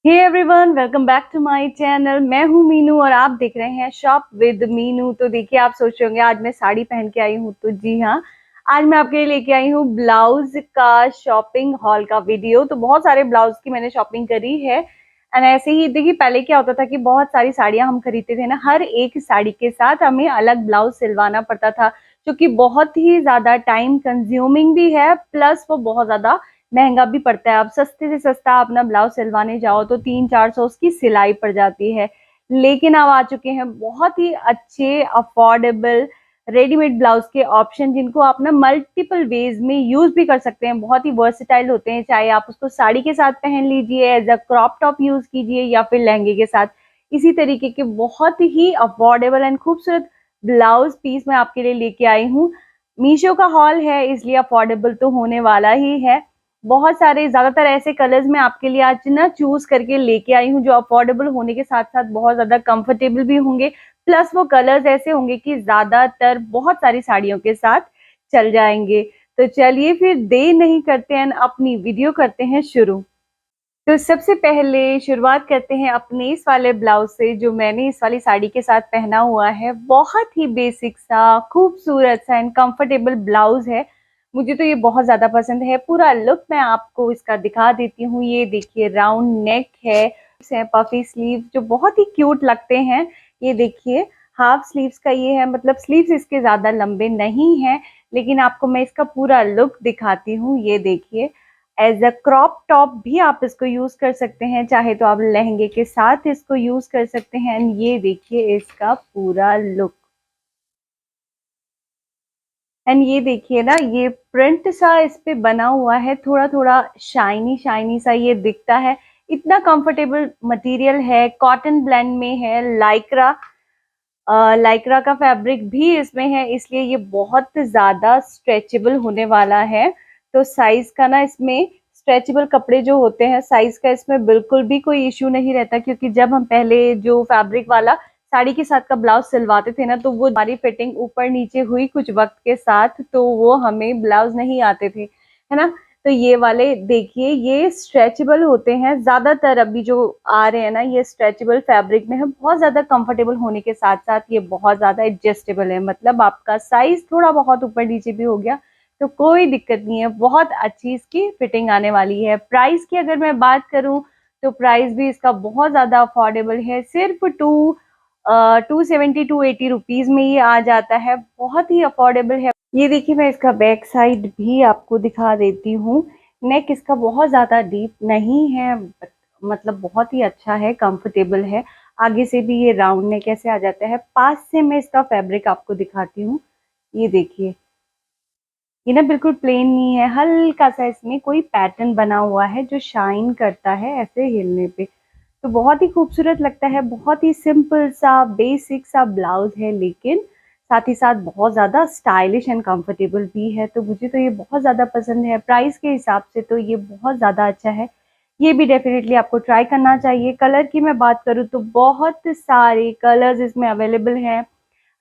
Hey everyone, welcome back to my channel. मैं हूँ मीनू और आप देख रहे हैं शॉप विद मीनू। तो देखिए, आप सोच रहे होंगे आज मैं साड़ी पहन के आई हूँ। तो जी हाँ, आज मैं आपके लिए लेके आई हूँ ब्लाउज का शॉपिंग हॉल का वीडियो। तो बहुत सारे ब्लाउज की मैंने शॉपिंग करी है। एंड ऐसे ही देखिए, पहले क्या होता था कि बहुत सारी साड़ियां हम खरीदते थे ना, हर एक साड़ी के साथ हमें अलग ब्लाउज सिलवाना पड़ता था, जो कि बहुत ही ज्यादा टाइम कंज्यूमिंग भी है, प्लस वो बहुत ज्यादा महंगा भी पड़ता है। आप सस्ते से सस्ता अपना ब्लाउज सिलवाने जाओ तो 300-400 उसकी सिलाई पड़ जाती है। लेकिन अब आ चुके हैं बहुत ही अच्छे अफोर्डेबल रेडीमेड ब्लाउज के ऑप्शन, जिनको आप ना मल्टीपल वेज में यूज भी कर सकते हैं। बहुत ही वर्सेटाइल होते हैं, चाहे आप उसको साड़ी के साथ पहन लीजिए, as a crop top use कीजिए, या फिर लहंगे के साथ। इसी तरीके के बहुत ही अफोर्डेबल एंड खूबसूरत ब्लाउज पीस मैं आपके लिए लेके आई हूँ। मीशो का हॉल है, इसलिए अफोर्डेबल तो होने वाला ही है। बहुत सारे, ज्यादातर ऐसे कलर्स मैं आपके लिए आज ना चूज करके लेके आई हूँ, जो अफोर्डेबल होने के साथ साथ बहुत ज्यादा कंफर्टेबल भी होंगे। प्लस वो कलर्स ऐसे होंगे कि ज्यादातर बहुत सारी साड़ियों के साथ चल जाएंगे। तो चलिए फिर देर नहीं करते हैं, अपनी वीडियो करते हैं शुरू। तो सबसे पहले शुरुआत करते हैं अपने इस वाले ब्लाउज से, जो मैंने इस वाली साड़ी के साथ पहना हुआ है। बहुत ही बेसिक सा, खूबसूरत सा एंड कंफर्टेबल ब्लाउज है। मुझे तो ये बहुत ज्यादा पसंद है। पूरा लुक मैं आपको इसका दिखा देती हूँ। ये देखिए, राउंड नेक है, पफी स्लीव जो बहुत ही क्यूट लगते हैं। ये देखिए, हाफ स्लीव्स का ये है, मतलब स्लीव्स इसके ज्यादा लंबे नहीं है। लेकिन आपको मैं इसका पूरा लुक दिखाती हूँ। ये देखिए, एज अ क्रॉप टॉप भी आप इसको यूज कर सकते हैं, चाहे तो आप लहंगे के साथ इसको यूज कर सकते हैं। ये देखिए इसका पूरा लुक। एंड ये देखिए ना, ये प्रिंट सा इस पे बना हुआ है, थोड़ा थोड़ा शाइनी शाइनी सा ये दिखता है। इतना कंफर्टेबल मटेरियल है, कॉटन ब्लेंड में है, लाइक्रा लाइक्रा का फैब्रिक भी इसमें है, इसलिए ये बहुत ज्यादा स्ट्रेचेबल होने वाला है। तो साइज का ना, इसमें स्ट्रेचेबल कपड़े जो होते हैं, साइज का इसमें बिल्कुल भी कोई इश्यू नहीं रहता। क्योंकि जब हम पहले जो फैब्रिक वाला साड़ी के साथ का ब्लाउज सिलवाते थे ना, तो वो हमारी फिटिंग ऊपर नीचे हुई कुछ वक्त के साथ, तो वो हमें ब्लाउज नहीं आते थे, है ना। तो ये वाले देखिए, ये स्ट्रेचेबल होते हैं ज्यादातर। अभी जो आ रहे हैं ना, ये स्ट्रेचेबल फैब्रिक में है, बहुत ज्यादा कंफर्टेबल होने के साथ साथ ये बहुत ज्यादा एडजस्टेबल है। मतलब आपका साइज थोड़ा बहुत ऊपर नीचे भी हो गया तो कोई दिक्कत नहीं है, बहुत अच्छी इसकी फिटिंग आने वाली है। प्राइस की अगर मैं बात करूं, तो प्राइस भी इसका बहुत ज्यादा अफोर्डेबल है। सिर्फ 270-280 रुपीज में ये आ जाता है, बहुत ही अफोर्डेबल है। ये देखिए, मैं इसका बैक साइड भी आपको दिखा देती हूँ। नेक इसका बहुत ज्यादा डीप नहीं है, मतलब बहुत ही अच्छा है, कंफर्टेबल है। आगे से भी ये राउंड नेक ऐसे आ जाता है। पास से मैं इसका फैब्रिक आपको दिखाती हूँ। ये देखिए, ये ना बिल्कुल प्लेन नहीं है, हल्का सा इसमें कोई पैटर्न बना हुआ है जो शाइन करता है ऐसे हिलने पे। तो बहुत ही खूबसूरत लगता है। बहुत ही सिंपल सा बेसिक सा ब्लाउज है, लेकिन साथ ही साथ बहुत ज़्यादा स्टाइलिश एंड कंफर्टेबल भी है। तो मुझे तो ये बहुत ज़्यादा पसंद है। प्राइस के हिसाब से तो ये बहुत ज़्यादा अच्छा है। ये भी डेफिनेटली आपको ट्राई करना चाहिए। कलर की मैं बात करूँ तो बहुत सारे कलर्स इसमें अवेलेबल हैं।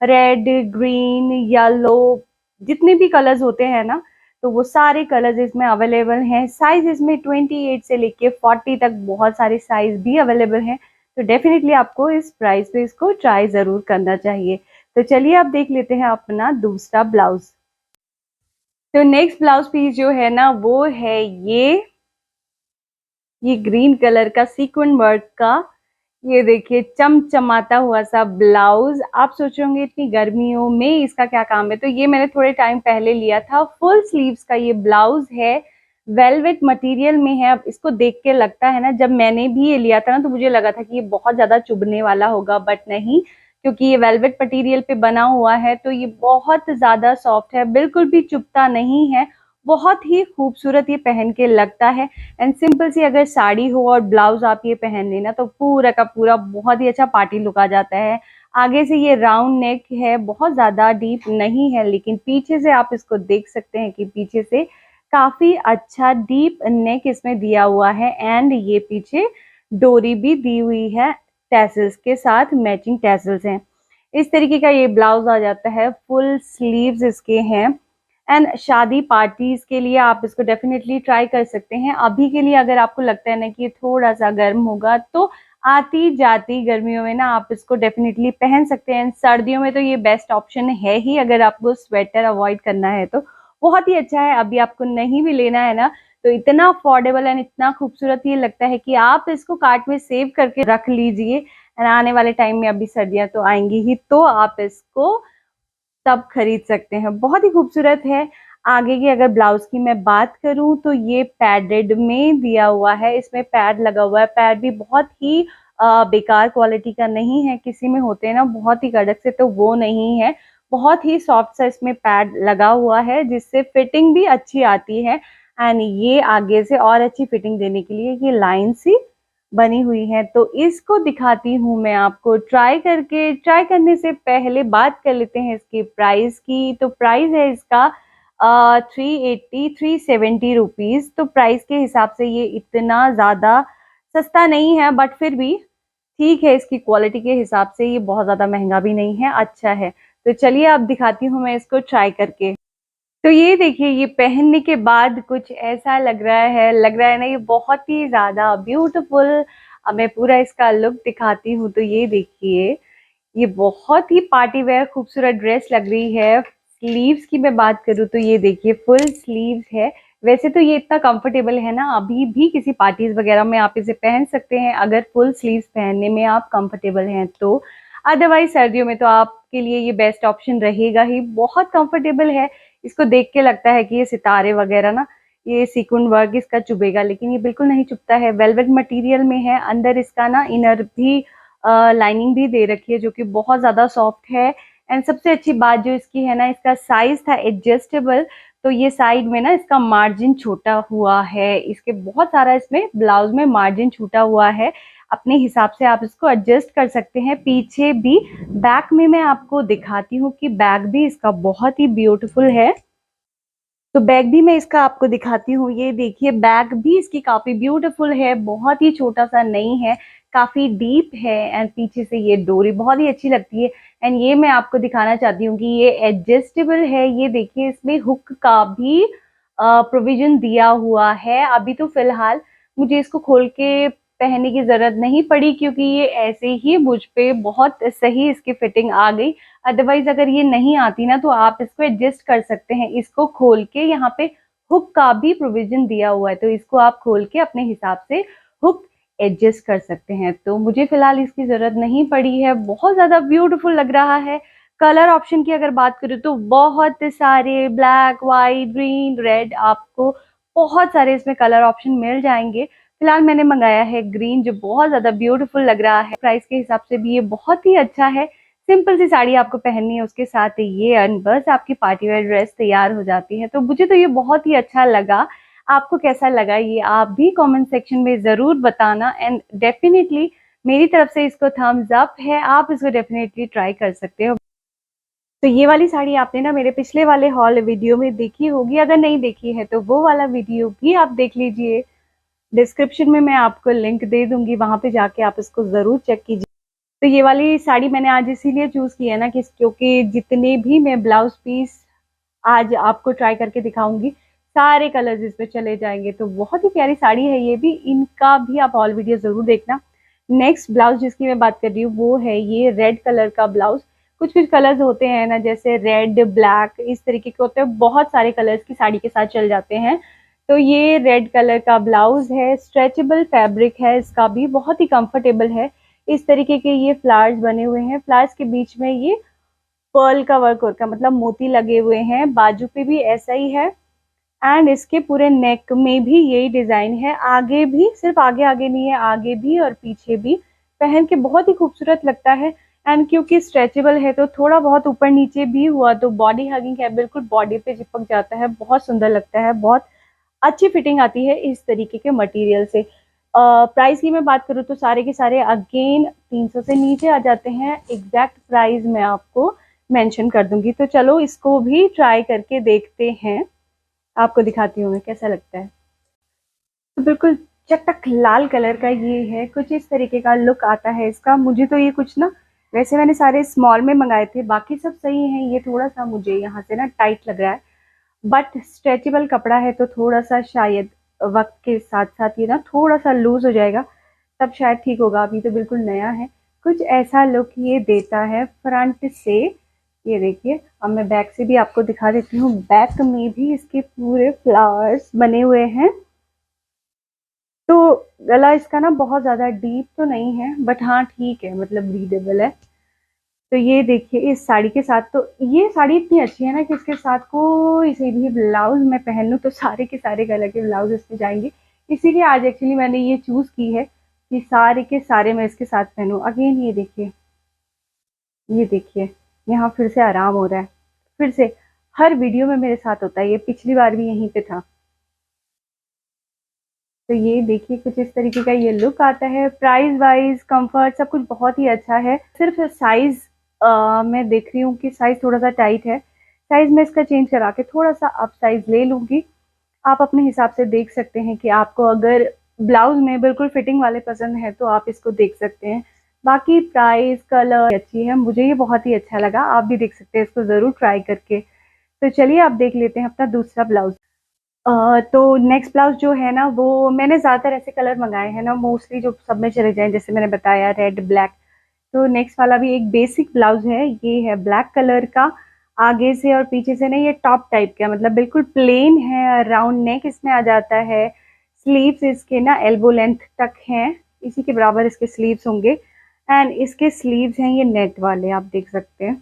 रेड, ग्रीन, येलो, जितने भी कलर्स होते हैं ना, तो वो सारे कलर्स इसमें अवेलेबल हैं। साइज इसमें 28 से लेके 40 तक बहुत सारे साइज भी अवेलेबल हैं। तो डेफिनेटली आपको इस प्राइस पे इसको ट्राई जरूर करना चाहिए। तो चलिए आप देख लेते हैं अपना दूसरा ब्लाउज। तो नेक्स्ट ब्लाउज पीस जो है ना, वो है ये ग्रीन कलर का सीक्वेंट वर्क का। ये देखिए, चमचमाता हुआ सा ब्लाउज। आप सोच रहे होंगे इतनी गर्मियों में इसका क्या काम है, तो ये मैंने थोड़े टाइम पहले लिया था। फुल स्लीव्स का ये ब्लाउज है, वेलवेट मटेरियल में है। अब इसको देख के लगता है ना, जब मैंने भी ये लिया था ना, तो मुझे लगा था कि ये बहुत ज्यादा चुभने वाला होगा, बट नहीं। क्योंकि ये वेलवेट मटेरियल पे बना हुआ है, तो ये बहुत ज्यादा सॉफ्ट है, बिल्कुल भी चुभता नहीं है। बहुत ही खूबसूरत ये पहन के लगता है। एंड सिंपल सी अगर साड़ी हो और ब्लाउज आप ये पहन लेना, तो पूरा का पूरा बहुत ही अच्छा पार्टी लुक आ जाता है। आगे से ये राउंड नेक है, बहुत ज्यादा डीप नहीं है, लेकिन पीछे से आप इसको देख सकते हैं कि पीछे से काफी अच्छा डीप नेक इसमें दिया हुआ है। एंड ये पीछे डोरी भी दी हुई है, टैसल्स के साथ मैचिंग टैसल्स हैं। इस तरीके का ये ब्लाउज आ जाता है। फुल स्लीव्स इसके हैं। एंड शादी पार्टीज के लिए आप इसको डेफिनेटली ट्राई कर सकते हैं। अभी के लिए अगर आपको लगता है ना कि ये थोड़ा सा गर्म होगा, तो आती जाती गर्मियों में ना आप इसको डेफिनेटली पहन सकते हैं। सर्दियों में तो ये बेस्ट ऑप्शन है ही, अगर आपको स्वेटर अवॉइड करना है तो बहुत ही अच्छा है। अभी आपको नहीं भी लेना है ना, तो इतना अफोर्डेबल एंड इतना खूबसूरत ये लगता है कि आप इसको कार्ट में सेव करके रख लीजिए। एंड आने वाले टाइम में, अभी सर्दियां तो आएंगी ही, तो आप इसको तब खरीद सकते हैं। बहुत ही खूबसूरत है। आगे की अगर ब्लाउज की मैं बात करूं तो ये पैडेड में दिया हुआ है, इसमें पैड लगा हुआ है। पैड भी बहुत ही बेकार क्वालिटी का नहीं है, किसी में होते हैं ना बहुत ही कड़क से, तो वो नहीं है। बहुत ही सॉफ्ट सा इसमें पैड लगा हुआ है, जिससे फिटिंग भी अच्छी आती है। एंड ये आगे से और अच्छी फिटिंग देने के लिए ये लाइन सी बनी हुई है। तो इसको दिखाती हूँ मैं आपको ट्राई करके। ट्राई करने से पहले बात कर लेते हैं इसकी प्राइस की। तो प्राइस है इसका 380-370 रुपीज। तो प्राइस के हिसाब से ये इतना ज़्यादा सस्ता नहीं है, बट फिर भी ठीक है। इसकी क्वालिटी के हिसाब से ये बहुत ज़्यादा महंगा भी नहीं है, अच्छा है। तो चलिए अब दिखाती हूँ मैं इसको ट्राई करके। तो ये देखिए, ये पहनने के बाद कुछ ऐसा लग रहा है ना, ये बहुत ही ज्यादा ब्यूटीफुल। अब मैं पूरा इसका लुक दिखाती हूँ। तो ये देखिए, ये बहुत ही पार्टी वेयर खूबसूरत ड्रेस लग रही है। स्लीव्स की मैं बात करूँ तो ये देखिए फुल स्लीव्स है। वैसे तो ये इतना कंफर्टेबल है ना, अभी भी किसी पार्टीज वगैरह में आप इसे पहन सकते हैं, अगर फुल स्लीव्स पहनने में आप कंफर्टेबल हैं तो। अदरवाइज सर्दियों में तो आपके लिए ये बेस्ट ऑप्शन रहेगा ही। बहुत कंफर्टेबल है। इसको देख के लगता है कि ये सितारे वगैरह ना, ये सीक्वेंट वर्क इसका चुभेगा, लेकिन ये बिल्कुल नहीं चुभता है। वेलवेट मटेरियल में है। अंदर इसका ना इनर भी लाइनिंग भी दे रखी है, जो कि बहुत ज्यादा सॉफ्ट है। एंड सबसे अच्छी बात जो इसकी है ना, इसका साइज था एडजस्टेबल। तो ये साइड में ना इसका मार्जिन छोटा हुआ है। इसके बहुत सारा इसमें ब्लाउज में मार्जिन छूटा हुआ है। अपने हिसाब से आप इसको एडजस्ट कर सकते हैं। पीछे भी, बैक में मैं आपको दिखाती हूँ कि बैक भी इसका बहुत ही ब्यूटीफुल है। तो बैग भी मैं इसका आपको दिखाती हूँ। ये देखिए, बैग भी इसकी काफी ब्यूटीफुल है, बहुत ही छोटा सा नहीं है, काफी डीप है। एंड पीछे से ये डोरी बहुत ही अच्छी लगती है। एंड ये मैं आपको दिखाना चाहती हूँ कि ये एडजस्टेबल है। ये देखिए, इसमें हुक का भी प्रोविजन दिया हुआ है। अभी तो फिलहाल मुझे इसको खोल के पहनने की जरूरत नहीं पड़ी, क्योंकि ये ऐसे ही मुझ पे बहुत सही इसकी फिटिंग आ गई। अदरवाइज अगर ये नहीं आती ना, तो आप इसको एडजस्ट कर सकते हैं। इसको खोल के, यहाँ पे हुक का भी प्रोविजन दिया हुआ है, तो इसको आप खोल के अपने हिसाब से हुक एडजस्ट कर सकते हैं। तो मुझे फिलहाल इसकी जरूरत नहीं पड़ी है। बहुत ज्यादा ब्यूटीफुल लग रहा है। कलर ऑप्शन की अगर बात करूँ तो बहुत सारे, ब्लैक, व्हाइट, ग्रीन, रेड, आपको बहुत सारे इसमें कलर ऑप्शन मिल जाएंगे। फिलहाल मैंने मंगाया है ग्रीन, जो बहुत ज्यादा ब्यूटीफुल लग रहा है। प्राइस के हिसाब से भी ये बहुत ही अच्छा है। सिंपल सी साड़ी आपको पहननी है, उसके साथ ये एंड बस आपकी पार्टी वेयर ड्रेस तैयार हो जाती है। तो मुझे तो ये बहुत ही अच्छा लगा। आपको कैसा लगा ये आप भी कमेंट सेक्शन में जरूर बताना। एंड डेफिनेटली मेरी तरफ से इसको थम्स अप है, आप इसको डेफिनेटली ट्राई कर सकते हो। तो ये वाली साड़ी आपने ना मेरे पिछले वाले हॉल वीडियो में देखी होगी, अगर नहीं देखी है तो वो वाला वीडियो भी आप देख लीजिए। डिस्क्रिप्शन में मैं आपको लिंक दे दूंगी, वहां पे जाके आप इसको जरूर चेक कीजिए। तो ये वाली साड़ी मैंने आज इसीलिए चूज की है ना, कि क्योंकि जितने भी मैं ब्लाउज पीस आज आपको ट्राई करके दिखाऊंगी, सारे कलर्स इसमें चले जाएंगे। तो बहुत ही प्यारी साड़ी है ये भी। इनका भी आप ऑल वीडियो जरूर देखना। नेक्स्ट ब्लाउज जिसकी मैं बात कर रही हूँ वो है ये रेड कलर का ब्लाउज। कुछ कुछ कलर्स होते हैं ना, जैसे रेड, ब्लैक, इस तरीके के होते हैं। बहुत सारे कलर्स की साड़ी के साथ चल जाते हैं। तो ये रेड कलर का ब्लाउज है। स्ट्रेचेबल फैब्रिक है इसका भी, बहुत ही कंफर्टेबल है। इस तरीके के ये फ्लावर्स बने हुए हैं। फ्लावर्स के बीच में ये पर्ल का वर्क होता है, मतलब मोती लगे हुए हैं। बाजू पे भी ऐसा ही है। एंड इसके पूरे नेक में भी यही डिजाइन है। आगे भी, सिर्फ आगे आगे नहीं है, आगे भी और पीछे भी। पहन के बहुत ही खूबसूरत लगता है। एंड क्योंकि स्ट्रेचेबल है तो थोड़ा बहुत ऊपर नीचे भी हुआ तो बॉडी हगिंग है, बिल्कुल बॉडी पे चिपक जाता है। बहुत सुंदर लगता है, बहुत अच्छी फिटिंग आती है इस तरीके के मटेरियल से। प्राइस की मैं बात करूँ तो सारे के सारे अगेन 300 से नीचे आ जाते हैं। एग्जैक्ट प्राइस मैं आपको मेंशन कर दूंगी। तो चलो इसको भी ट्राई करके देखते हैं, आपको दिखाती हूँ मैं कैसा लगता है। तो बिल्कुल चटक लाल कलर का ये है, कुछ इस तरीके का लुक आता है इसका। मुझे तो ये कुछ ना, वैसे मैंने सारे स्मॉल में मंगाए थे, बाकी सब सही हैं। ये थोड़ा सा मुझे यहाँ से ना टाइट लग रहा है। बट स्ट्रेचेबल कपड़ा है तो थोड़ा सा शायद वक्त के साथ साथ ये ना थोड़ा सा लूज हो जाएगा, तब शायद ठीक होगा। अभी तो बिल्कुल नया है। कुछ ऐसा लुक ये देता है फ्रंट से। ये देखिए, अब मैं बैक से भी आपको दिखा देती हूँ। बैक में भी इसके पूरे फ्लावर्स बने हुए हैं। तो गला इसका ना बहुत ज्यादा डीप तो नहीं है, बट हाँ ठीक है, मतलब ब्रीदेबल है। तो ये देखिए इस साड़ी के साथ, तो ये साड़ी इतनी अच्छी है ना कि इसके साथ कोई से भी ब्लाउज मैं पहन लूँ तो सारे के सारे गले के ब्लाउज इसमें जाएंगे। इसीलिए आज एक्चुअली मैंने ये चूज की है कि सारे के सारे मैं इसके साथ पहनूं। अगेन ये देखिए, ये देखिए, यहाँ फिर से आराम हो रहा है। फिर से हर वीडियो में मेरे साथ होता है ये, पिछली बार भी यहीं पे था। तो ये देखिए कुछ इस तरीके का ये लुक आता है। प्राइस वाइज कंफर्ट सब कुछ बहुत ही अच्छा है। सिर्फ साइज मैं देख रही हूँ कि साइज थोड़ा सा टाइट है। साइज मैं इसका चेंज करा के थोड़ा सा अप साइज ले लूंगी। आप अपने हिसाब से देख सकते हैं कि आपको अगर ब्लाउज में बिल्कुल फिटिंग वाले पसंद है तो आप इसको देख सकते हैं। बाकी प्राइस कलर अच्छी है, मुझे ये बहुत ही अच्छा लगा। आप भी देख सकते हैं इसको जरूर ट्राई करके। तो चलिए आप देख लेते हैं अपना दूसरा ब्लाउज। तो नेक्स्ट ब्लाउज जो है ना, वो मैंने ज़्यादातर ऐसे कलर मंगाए हैं ना, मोस्टली जो सब में चले जाएं, जैसे मैंने बताया रेड ब्लैक। तो नेक्स्ट वाला भी एक बेसिक ब्लाउज है। ये है ब्लैक कलर का। आगे से और पीछे से ना ये टॉप टाइप का, मतलब बिल्कुल प्लेन है। राउंड नेक इसमें आ जाता है। स्लीव्स इसके ना एल्बो लेंथ तक हैं, इसी के बराबर इसके स्लीव्स होंगे। एंड इसके स्लीव्स हैं ये नेट वाले, आप देख सकते हैं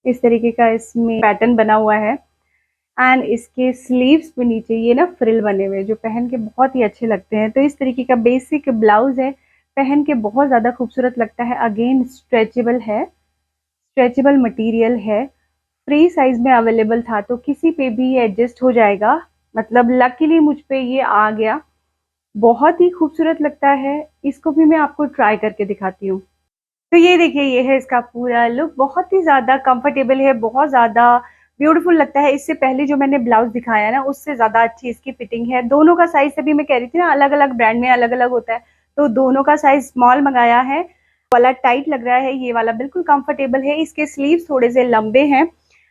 इस तरीके का इसमें पैटर्न बना हुआ है। एंड इसके स्लीव्स पे नीचे ये ना फ्रिल बने हुए जो पहन के बहुत ही अच्छे लगते हैं। तो इस तरीके का बेसिक ब्लाउज है, पहन के बहुत ज़्यादा खूबसूरत लगता है। अगेन स्ट्रेचेबल है, स्ट्रेचेबल मटेरियल है। फ्री साइज में अवेलेबल था तो किसी पे भी ये एडजस्ट हो जाएगा। मतलब लकीली मुझ पे ये आ गया। बहुत ही खूबसूरत लगता है। इसको भी मैं आपको ट्राई करके दिखाती हूँ। तो ये देखिए, ये है इसका पूरा लुक। बहुत ही ज्यादा कंफर्टेबल है, बहुत ज्यादा ब्यूटीफुल लगता है। इससे पहले जो मैंने ब्लाउज दिखाया ना, उससे ज्यादा अच्छी इसकी फिटिंग है। दोनों का साइज अभी मैं कह रही थी ना, अलग अलग ब्रांड में अलग अलग होता है, तो दोनों का साइज स्मॉल मंगाया है। वाला टाइट लग रहा है, ये वाला बिल्कुल कंफर्टेबल है। इसके स्लीव्स थोड़े से लंबे हैं।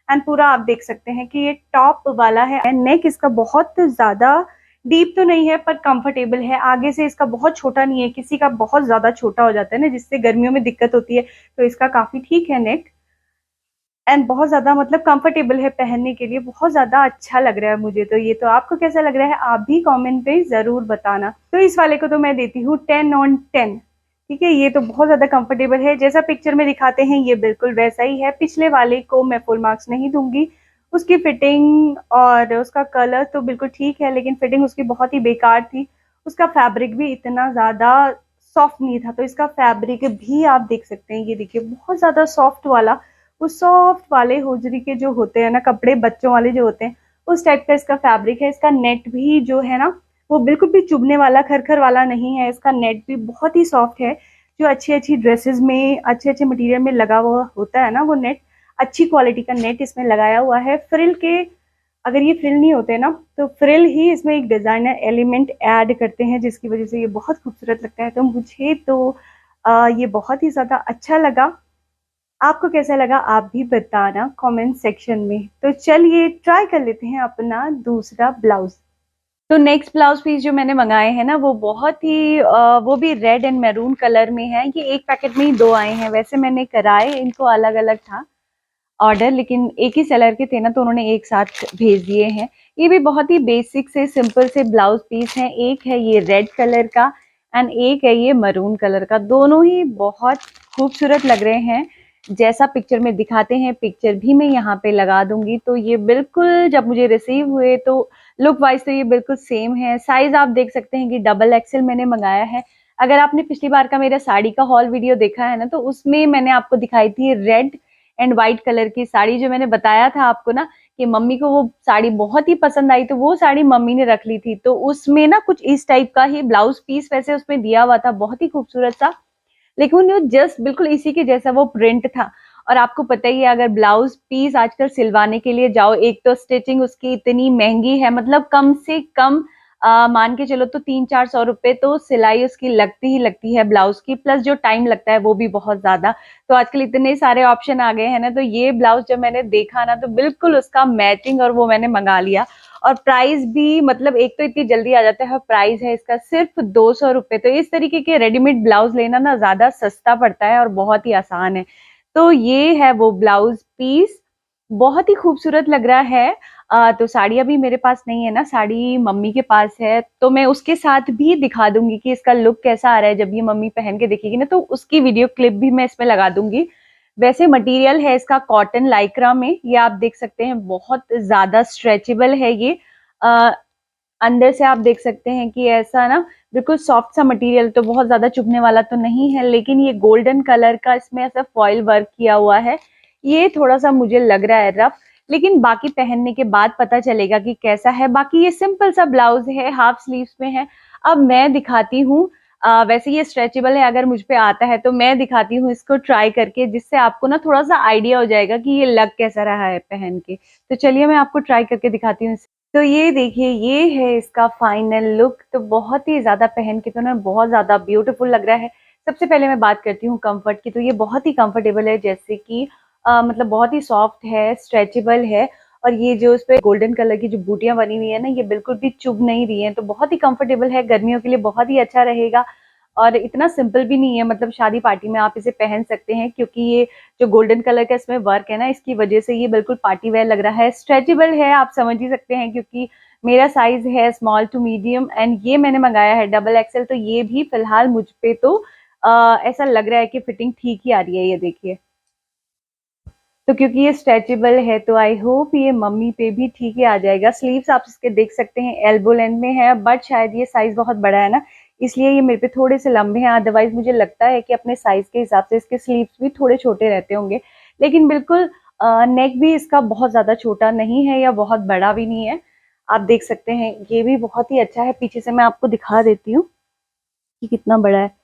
एंड पूरा आप देख सकते हैं कि ये टॉप वाला है। एंड नेक इसका बहुत ज्यादा डीप तो नहीं है पर कंफर्टेबल है। आगे से इसका बहुत छोटा नहीं है, किसी का बहुत ज्यादा छोटा हो जाता है ना, जिससे गर्मियों में दिक्कत होती है। तो इसका काफी ठीक है नेक। एंड बहुत ज्यादा मतलब कंफर्टेबल है पहनने के लिए, बहुत ज्यादा अच्छा लग रहा है मुझे। तो ये तो आपको कैसा लग रहा है आप भी कमेंट पे जरूर बताना। तो इस वाले को तो मैं देती हूँ 10/10। ठीक है, ये तो बहुत ज्यादा कंफर्टेबल है, जैसा पिक्चर में दिखाते हैं ये बिल्कुल वैसा ही है। पिछले वाले को मैं फुल मार्क्स नहीं दूंगी। उसकी फिटिंग और उसका कलर तो बिल्कुल ठीक है, लेकिन फिटिंग उसकी बहुत ही बेकार थी। उसका फैब्रिक भी इतना ज्यादा सॉफ्ट नहीं था। तो इसका फैब्रिक भी आप देख सकते हैं, ये देखिए बहुत ज्यादा सॉफ्ट वाला। वो सॉफ्ट वाले होजरी के जो होते हैं ना कपड़े, बच्चों वाले जो होते हैं, उस टाइप का इसका फैब्रिक है। इसका नेट भी जो है ना, वो बिल्कुल भी चुभने वाला खरखर वाला नहीं है। इसका नेट भी बहुत ही सॉफ्ट है। जो अच्छी अच्छी ड्रेसेस में अच्छे अच्छे मटेरियल में लगा हुआ होता है ना, वो नेट, अच्छी क्वालिटी का नेट इसमें लगाया हुआ है। फ्रिल के, अगर ये फ्रिल नहीं होते ना, तो फ्रिल ही इसमें एक डिजाइनर एलिमेंट ऐड करते हैं, जिसकी वजह से ये बहुत खूबसूरत लगता है। तो मुझे तो ये बहुत ही ज्यादा अच्छा लगा। आपको कैसा लगा आप भी बताना कमेंट सेक्शन में। तो चलिए ट्राई कर लेते हैं अपना दूसरा ब्लाउज। तो नेक्स्ट ब्लाउज पीस जो मैंने मंगाए हैं ना, वो बहुत ही वो भी रेड एंड मैरून कलर में है। ये एक पैकेट में ही दो आए हैं। वैसे मैंने कराए इनको अलग अलग था ऑर्डर, लेकिन एक ही सेलर के थे ना, तो उन्होंने एक साथ भेज दिए हैं। ये भी बहुत ही बेसिक से सिंपल से ब्लाउज पीस हैं। एक है ये रेड कलर का एंड एक है ये मरून कलर का। दोनों ही बहुत खूबसूरत लग रहे हैं, जैसा पिक्चर में दिखाते हैं। पिक्चर भी मैं यहाँ पे लगा दूंगी। तो ये बिल्कुल जब मुझे रिसीव हुए तो लुक वाइज तो ये बिल्कुल सेम है। साइज आप देख सकते हैं कि डबल एक्सेल मैंने मंगाया है। अगर आपने पिछली बार का मेरा साड़ी का हॉल वीडियो देखा है ना, तो उसमें मैंने आपको दिखाई थी रेड एंड व्हाइट कलर की साड़ी, जो मैंने बताया था आपको ना कि मम्मी को वो साड़ी बहुत ही पसंद आई, तो वो साड़ी मम्मी ने रख ली थी। तो उसमें ना कुछ इस टाइप का ही ब्लाउज पीस वैसे उसमें दिया हुआ था, बहुत ही खूबसूरत सा, लेकिन वो जस्ट बिल्कुल इसी के जैसा वो प्रिंट था। और आपको पता ही है, अगर ब्लाउज पीस आजकल सिलवाने के लिए जाओ, एक तो स्टिचिंग उसकी इतनी महंगी है, मतलब कम से कम मान के चलो तो 300-400 रुपए तो सिलाई उसकी लगती ही लगती है ब्लाउज की, प्लस जो टाइम लगता है वो भी बहुत ज्यादा। तो आजकल इतने सारे ऑप्शन आ गए हैं ना, तो ये ब्लाउज जब मैंने देखा ना तो बिल्कुल उसका मैचिंग और वो मैंने मंगा लिया। और प्राइस भी मतलब एक तो इतनी जल्दी आ जाता है, प्राइस है इसका सिर्फ 200 रुपए। तो इस तरीके के रेडीमेड ब्लाउज लेना ना ज्यादा सस्ता पड़ता है और बहुत ही आसान है। तो ये है वो ब्लाउज पीस, बहुत ही खूबसूरत लग रहा है। तो साड़ी अभी मेरे पास नहीं है ना, साड़ी मम्मी के पास है, तो मैं उसके साथ भी दिखा दूंगी कि इसका लुक कैसा आ रहा है। जब ये मम्मी पहन के देखेगी ना तो उसकी वीडियो क्लिप भी मैं इसमें लगा दूंगी। वैसे मटेरियल है इसका कॉटन लाइक्रा में, ये आप देख सकते हैं बहुत ज्यादा स्ट्रेचेबल है ये। आ, अंदर से आप देख सकते हैं कि ऐसा ना बिल्कुल सॉफ्ट सा मटेरियल, तो बहुत ज्यादा चुभने वाला तो नहीं है, लेकिन ये गोल्डन कलर का इसमें ऐसा फॉइल वर्क किया हुआ है। ये थोड़ा सा मुझे लग रहा है रफ, लेकिन बाकी पहनने के बाद पता चलेगा कि कैसा है। बाकी ये सिंपल सा ब्लाउज है, हाफ स्लीव्स में है। अब मैं दिखाती हूँ, वैसे ये स्ट्रेचेबल है, अगर मुझ पे आता है तो मैं दिखाती हूँ इसको ट्राई करके, जिससे आपको ना थोड़ा सा आइडिया हो जाएगा कि ये लग कैसा रहा है पहन के। तो चलिए मैं आपको ट्राई करके दिखाती हूँ। तो ये देखिए, ये है इसका फाइनल लुक। तो बहुत ही ज्यादा पहन के तो ना बहुत ज्यादा ब्यूटीफुल लग रहा है। सबसे पहले मैं बात करती हूँ कंफर्ट की, तो ये बहुत ही कंफर्टेबल है, जैसे कि मतलब बहुत ही सॉफ्ट है, स्ट्रेचेबल है। और ये जो इस पे गोल्डन कलर की जो बूटियां बनी हुई है ना, ये बिल्कुल भी चुभ नहीं रही है, तो बहुत ही कंफर्टेबल है, गर्मियों के लिए बहुत ही अच्छा रहेगा। और इतना सिंपल भी नहीं है, मतलब शादी पार्टी में आप इसे पहन सकते हैं, क्योंकि ये जो गोल्डन कलर का इसमें वर्क है ना, इसकी वजह से ये बिल्कुल पार्टी वेयर लग रहा है। स्ट्रेचेबल है, आप समझ ही सकते हैं, क्योंकि मेरा साइज है स्मॉल टू मीडियम एंड ये मैंने मंगाया है डबल एक्सएल। तो ये भी फिलहाल मुझ पे तो ऐसा लग रहा है कि फिटिंग ठीक ही आ रही है, ये देखिए। तो क्योंकि ये स्ट्रेचेबल है तो आई होप ये मम्मी पे भी ठीक ही आ जाएगा। स्लीव्स आप इसके देख सकते हैं एल्बो लेंथ में है, बट शायद ये साइज बहुत बड़ा है ना, इसलिए ये मेरे पे थोड़े से लंबे हैं। अदरवाइज मुझे लगता है कि अपने साइज के हिसाब से इसके स्लीव्स भी थोड़े छोटे रहते होंगे। लेकिन बिल्कुल नेक भी इसका बहुत ज्यादा छोटा नहीं है या बहुत बड़ा भी नहीं है। आप देख सकते हैं ये भी बहुत ही अच्छा है। पीछे से मैं आपको दिखा देती हूँ कि कितना बड़ा है।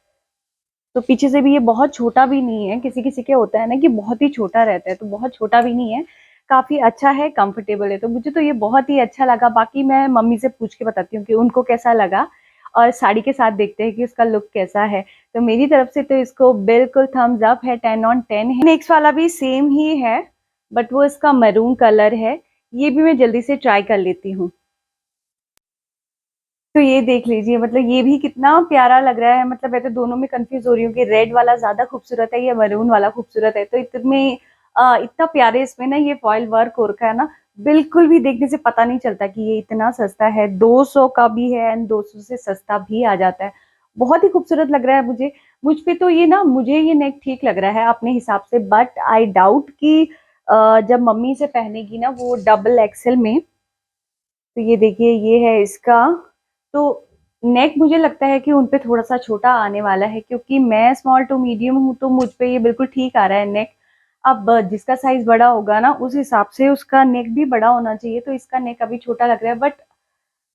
तो पीछे से भी ये बहुत छोटा भी नहीं है, किसी किसी के होता है ना कि बहुत ही छोटा रहता है, तो बहुत छोटा भी नहीं है, काफी अच्छा है, कंफर्टेबल है। तो मुझे तो ये बहुत ही अच्छा लगा। बाकी मैं मम्मी से पूछ के बताती हूँ कि उनको कैसा लगा, और साड़ी के साथ देखते हैं कि उसका लुक कैसा है। तो मेरी तरफ से तो इसको बिल्कुल थम्स अप है, 10/10 है। नेक्स्ट वाला भी सेम ही है, बट वो इसका मरून कलर है। ये भी मैं जल्दी से ट्राई कर लेती हूँ। तो ये देख लीजिए, मतलब ये भी कितना प्यारा लग रहा है। मतलब मैं तो दोनों में कंफ्यूज हो रही हूँ कि रेड वाला ज्यादा खूबसूरत है या मरून वाला खूबसूरत है। तो इतना प्यारे इसमें ना ये फॉइल वर्क हो रखा है ना, बिल्कुल भी देखने से पता नहीं चलता कि ये इतना सस्ता है। 200 का भी है एंड 200 से सस्ता भी आ जाता है। बहुत ही खूबसूरत लग रहा है मुझ पे तो ये ना, मुझे ये नेक ठीक लग रहा है अपने हिसाब से, बट आई डाउट कि जब मम्मी से पहनेगी ना वो डबल एक्सेल में। तो ये देखिए, ये है इसका। तो नेक मुझे लगता है कि उन पे थोड़ा सा छोटा आने वाला है, क्योंकि मैं स्मॉल टू मीडियम हूँ, तो मुझ पे ये बिल्कुल ठीक आ रहा है नेक। अब जिसका साइज बड़ा होगा ना, उस हिसाब से उसका नेक भी बड़ा होना चाहिए। तो इसका नेक अभी छोटा लग रहा है, बट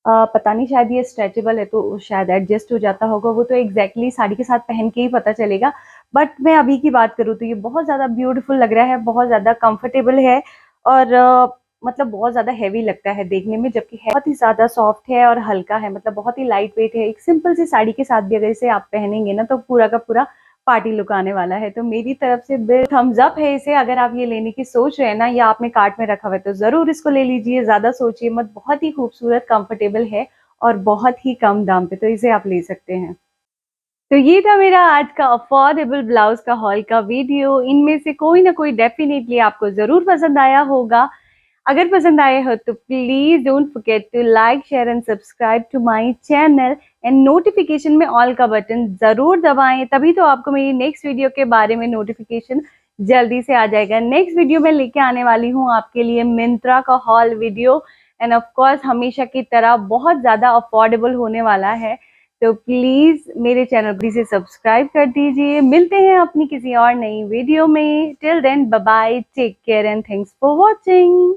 पता नहीं, शायद ये स्ट्रेचेबल है तो शायद एडजस्ट हो जाता होगा। वो तो एग्जैक्टली साड़ी के साथ पहन के ही पता चलेगा। बट मैं अभी की बात करूँ तो ये बहुत ज्यादा ब्यूटीफुल लग रहा है, बहुत ज्यादा कंफर्टेबल है। और मतलब बहुत ज्यादा हैवी लगता है देखने में, जबकि है बहुत ही ज्यादा सॉफ्ट है और हल्का है, मतलब बहुत ही लाइट वेट है। एक सिंपल सी साड़ी के साथ भी अगर इसे आप पहनेंगे ना, तो पूरा का पूरा पार्टी लुक आने वाला है। तो मेरी तरफ से बिग थम्स अप है इसे। अगर आप ये लेने की सोच रहे हैं ना, या आपने कार्ट में रखा हुआ है, तो जरूर इसको ले लीजिए, ज्यादा सोचिए मत। बहुत ही खूबसूरत, कंफर्टेबल है और बहुत ही कम दाम पे, तो इसे आप ले सकते हैं। तो ये था मेरा आज का अफोर्डेबल ब्लाउज का हॉल का वीडियो। इनमें से कोई ना कोई डेफिनेटली आपको जरूर पसंद आया होगा। अगर पसंद आए हो तो please don't forget to like, share and subscribe to my channel, and notification में ऑल का बटन जरूर दबाएं, तभी तो आपको मेरी नेक्स्ट वीडियो के बारे में नोटिफिकेशन जल्दी से आ जाएगा। नेक्स्ट वीडियो में लेके आने वाली हूँ आपके लिए मिंत्रा का hall video, end of course हमेशा की तरह बहुत ज्यादा अफोर्डेबल होने वाला है। तो प्लीज मेरे चैनल प्लीज से सब्सक्राइब कर दीजिए। मिलते हैं अपनी किसी और नई वीडियो में। Till then bye bye, take care and thanks for watching.